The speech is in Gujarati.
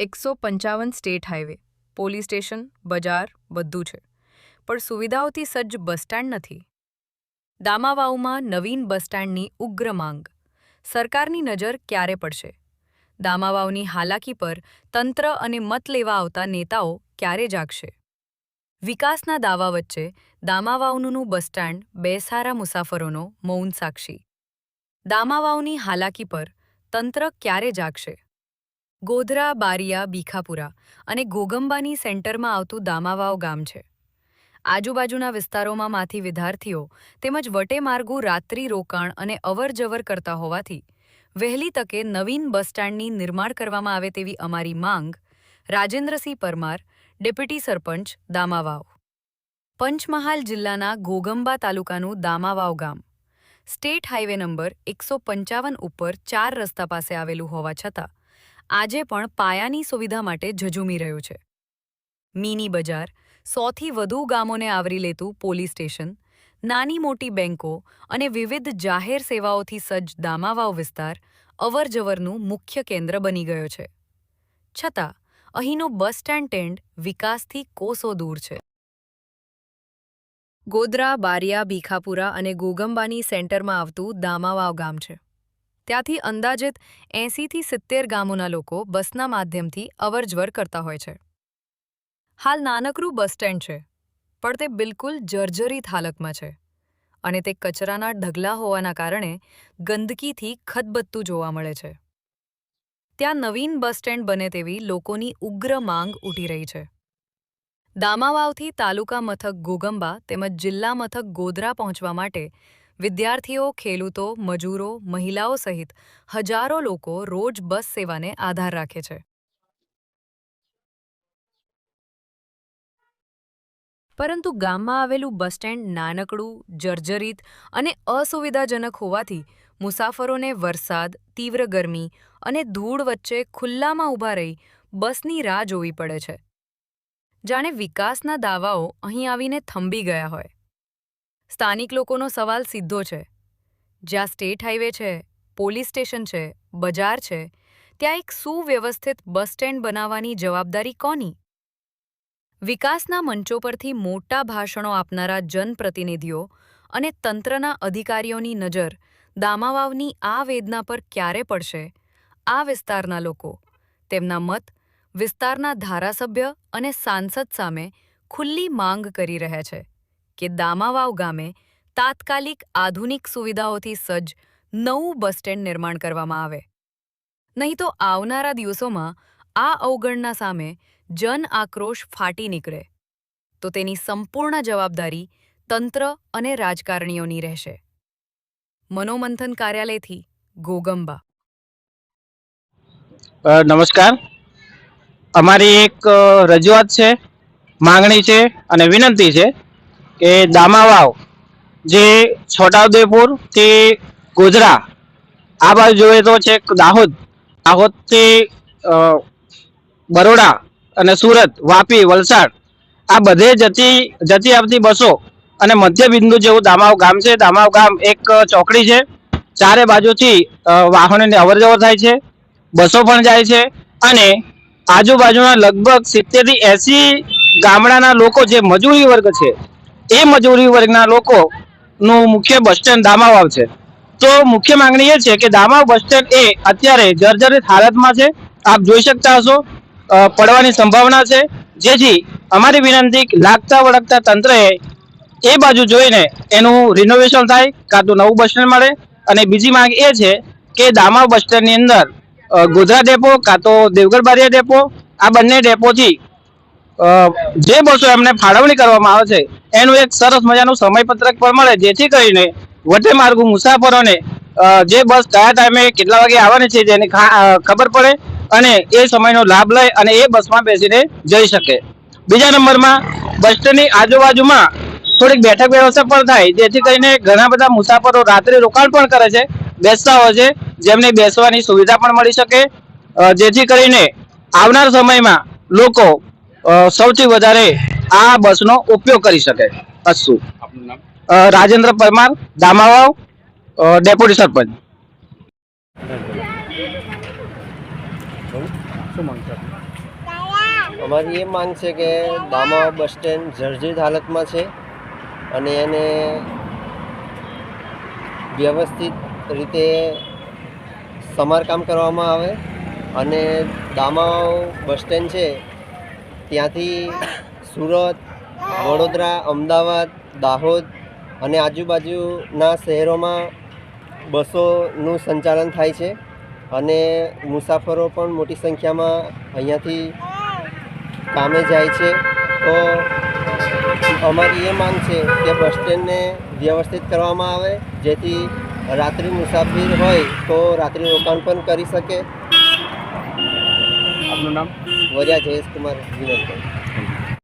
155 સ્ટેટ હાઈવે, પોલીસ સ્ટેશન, બજાર બધું છે, પણ સુવિધાઓથી સજ્જ બસ સ્ટેન્ડ નથી. દામાવાવમાં નવીન બસ સ્ટેન્ડની ઉગ્ર માંગ. સરકારની નજર ક્યારે પડશે? દામાવાવની હાલાકી પર તંત્ર અને મત લેવા આવતા નેતાઓ ક્યારે જાગશે? વિકાસના દાવા વચ્ચે દામાવાવનું બસ સ્ટેન્ડ બેસહારા મુસાફરોનો મૌન સાક્ષી. દામાવાવની હાલાકી પર તંત્ર ક્યારે જાગશે? ગોધરા, બારિયા, ભીખાપુરા અને ઘોગંબાની સેન્ટરમાં આવતું દામાવાવ ગામ છે. આજુબાજુના વિસ્તારોમાંથી વિદ્યાર્થીઓ તેમજ વટેમાર્ગુ રાત્રિ રોકાણ અને અવરજવર કરતા હોવાથી વહેલી તકે નવીન બસ સ્ટેન્ડની નિર્માણ કરવામાં આવે તેવી અમારી માંગ. રાજેન્દ્રસિંહ પરમાર, ડેપ્યુટી સરપંચ, દામાવાવ. પંચમહાલ જિલ્લાના ઘોગંબા તાલુકાનું દામાવાવ ગામ સ્ટેટ હાઈવે નંબર 155 ઉપર 4 રસ્તા પાસે આવેલું હોવા છતાં આજે પણ પાયાની સુવિધા માટે ઝઝૂમી રહ્યું છે. મિની બજાર, 100થી વધુ ગામોને આવરી લેતું પોલીસ સ્ટેશન, નાની મોટી બેંકો અને વિવિધ જાહેર સેવાઓથી સજ્જ દામાવાવ વિસ્તાર અવરજવરનું મુખ્ય કેન્દ્ર બની ગયો છે. છતાં અહીંનો બસ સ્ટેન્ડ વિકાસથી કોસો દૂર છે. ગોધરા, બારિયા, ભીખાપુરા અને ઘોગંબાની સેન્ટરમાં આવતું દામાવાવ ગામ છે. ત્યાંથી અંદાજિત 80થી 70 ગામોના લોકો બસના માધ્યમથી અવરજવર કરતા હોય છે. હાલ નાનકડું બસ સ્ટેન્ડ છે, પણ તે બિલકુલ જર્જરિત હાલતમાં છે અને તે કચરાના ઢગલા હોવાના કારણે ગંદકીથી ખદબદતું જોવા મળે છે. ત્યાં નવીન બસ સ્ટેન્ડ બને તેવી લોકોની ઉગ્ર માંગ ઉઠી રહી છે. દામાવાવથી તાલુકા મથક ઘોગંબા તેમજ જિલ્લા મથક ગોધરા પહોંચવા માટે વિદ્યાર્થીઓ, ખેડૂતો, મજૂરો, મહિલાઓ સહિત હજારો લોકો રોજ બસ સેવાને આધાર રાખે છે. પરંતુ ગામમાં આવેલું બસ સ્ટેન્ડ નાનકડું, જર્જરિત અને અસુવિધાજનક હોવાથી મુસાફરોને વરસાદ, તીવ્ર ગરમી અને ધૂળ વચ્ચે ખુલ્લામાં ઊભા રહી બસની રાહ જોવી પડે છે. જાણે વિકાસના દાવાઓ અહીં આવીને થંભી ગયા હોય. સ્થાનિક લોકોનો સવાલ સીધો છે. જ્યાં સ્ટેટ હાઈવે છે, પોલીસ સ્ટેશન છે, બજાર છે, ત્યાં એક સુવ્યવસ્થિત બસ સ્ટેન્ડ બનાવવાની જવાબદારી કોની? વિકાસના મંચો પરથી મોટા ભાષણો આપનારા જનપ્રતિનિધિઓ અને તંત્રના અધિકારીઓની નજર દામાવાવની આ વેદના પર ક્યારે પડશે? આ વિસ્તારના લોકો તેમના મત વિસ્તારના ધારાસભ્ય અને સાંસદ સામે ખુલ્લી માંગ કરી રહ્યા છે કે દામાવાવ ગામે તાત્કાલિક આધુનિક સુવિધાઓથી સજ્જ નવું બસ સ્ટેન્ડ નિર્માણ કરવામાં આવે. નહીં તો આવનારા દિવસોમાં આ અવગણના સામે જન આક્રોશ ફાટી નીકળે તો તેની સંપૂર્ણ જવાબદારી તંત્ર અને રાજકારણીઓની રહેશે. મનોમંથન કાર્યાલયથી ઘોગંબા. નમસ્કાર. અમારી એક રજૂઆત છે, માંગણી છે અને વિનંતી છે કે દામાવાવ જે છોટાઉદેપુર થી ગોધરા આ બાજુ જોઈએ તો છે દાહોદ, દાહોદથી બરોડા અને સુરત, વાપી, વલસાડ આ બધે જતી આવતી બસો અને મધ્ય બિંદુ જેવું દામાવ ગામ છે. દામાવ ગામ એક ચોકડી છે. ચારે બાજુથી વાહનોની અવરજવર થાય છે, બસો પણ જાય છે અને આજુબાજુના લગભગ 70 થી 80 ગામડાના લોકો જે મજૂરી વર્ગ છે એ મજૂરી વર્ગના લોકોનું મુખ્ય બસ સ્ટેન્ડ દામાવાવ છે. તો મુખ્ય માંગણી એ છે કે દામાવ બસ સ્ટેન્ડ એ અત્યારે જર્જરિત હાલતમાં છે. આપ જોઈ શકતા હશો, પડવાની સંભાવના છે. જેથી અમારી વિનંતી લાગતા વળગતા તંત્રએ એ બાજુ જોઈને એનું રિનોવેશન થાય, કાં તો નવું બસ સ્ટેન્ડ મળે. અને બીજી માંગ એ છે કે દામાવ બસ સ્ટેન્ડની અંદર ગોધરા ડેપો કાં તો દેવગઢ બારિયા ડેપો આ બંને ડેપોથી જે બસો એમને ફાળવણી કરવામાં આવે છે એનું એક સરસ મજાનું સમયપત્રક પણ મળે, જેથી કરીને વટેમાર્ગુ મુસાફરોને જે બસ કયા ટાઈમે કેટલા વાગે આવવાની છે જેની ખબર પડે અને એ સમયનો લાભ લઈ અને એ બસમાં બેસીને જઈ શકે. બીજા નંબરમાં બસ સ્ટેન્ડની આજુબાજુમાં થોડીક બેઠક વ્યવસ્થા પણ થાય, જેથી કરીને ઘણા બધા મુસાફરો રાત્રે રોકાણ પણ કરે છે, બેસતા હોય છે, જેમને બેસવાની સુવિધા પણ મળી શકે, જેથી કરીને આવનાર સમયમાં લોકો સૌથી વધારે આ બસનો ઉપયોગ કરી શકે. અસ્તુ. રાજેન્દ્ર પરમાર, દામાવાવ, ડેપ્યુટી સરપંચ. શું માંગ છે? અમારી એ માંગ છે કે દામા બસ સ્ટેન્ડ જર્જરિત હાલતમાં છે અને એને વ્યવસ્થિત રીતે સમારકામ કરવામાં આવે અને દામા બસ સ્ટેન્ડ છે ત્યાંથી સુરત, વડોદરા, અમદાવાદ, દાહોદ અને આજુબાજુના શહેરોમાં બસોનું સંચાલન થાય છે અને મુસાફરો પણ મોટી સંખ્યામાં અહીંયાથી કામે જાય છે. તો અમારી એ માંગ છે કે બસ સ્ટેન્ડને વ્યવસ્થિત કરવામાં આવે જેથી રાત્રિ મુસાફરી હોય તો રાત્રિ રોકાણ પણ કરી શકે. આપનું નામ? વરિયા જયેશ કુમાર વિનોદભાઈ.